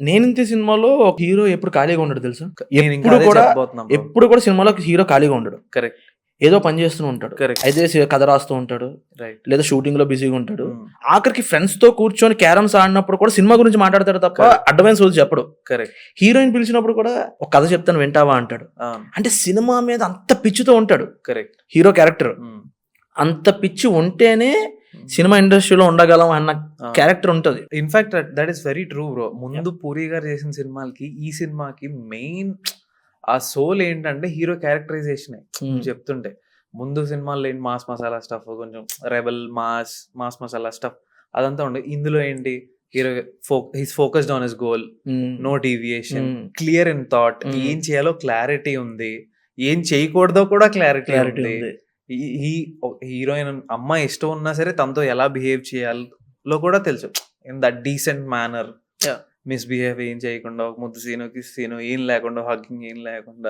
నేనింతే సినిమాలో ఒక హీరో ఎప్పుడు ఖాళీగా ఉండడు తెలుసా? నేను ఇంకా ఎప్పుడు అదే కూడా చెప్పబోతున్నా బ్రో. ఎప్పుడు కూడా సినిమాలో హీరో ఖాళీగా ఉండడు. కరెక్ట్. ఏదో పని చేస్తూ ఉంటాడు. Correct. అయితే కథ రాస్తూ ఉంటాడు. రైట్. లేదా షూటింగ్ లో బిజీగా ఉంటాడు. Hmm. ఆఖరికి ఫ్రెండ్స్ తో కూర్చొని క్యారమ్స్ ఆడినప్పుడు కూడా సినిమా గురించి మాట్లాడతాడు తప్ప Correct. అడ్వాన్స్ రోజు చెప్పడు. కరెక్ట్. హీరోయిన్ పిలిచినప్పుడు కూడా ఒక కథ చెప్తాను వింటావా అంటాడు. అంటే సినిమా మీద అంత పిచ్చితో ఉంటాడు కరెక్ట్. Hero character. అంత పిచ్చి ఉంటేనే సినిమా ఇండస్ట్రీలో ఉండగలం అన్న క్యారెక్టర్ ఉంటది. In fact that is very true bro. ముందు పూరి గారు చేసిన సినిమాలకి ఈ సినిమాకి మెయిన్ ఆ సోల్ ఏంటంటే హీరో క్యారెక్టరైజేషన్ చెప్తుంటే. ముందు సినిమాల్లో ఏంటి మాస్ మసాలా స్టఫ్, కొంచెం రెబల్ మాస్ మసాలా స్టఫ్ అదంతా ఉండే. ఇందులో ఏంటి hero his focused on his goal, no deviation, clear in thought, ఏం చేయాలో క్లారిటీ ఉంది, ఏం చేయకూడదో కూడా క్లారిటీ ఉంది. హీరోయిన్ అమ్మాయి ఇష్టం ఉన్నా సరే తనతో ఎలా బిహేవ్ చేయాలో కూడా తెలుసు. In that decent manner, misbehave ఏం చేయకుండా, ఒక ముద్దు సీను కిస్ సీను ఏం లేకుండా, హగ్గింగ్ ఏం లేకుండా.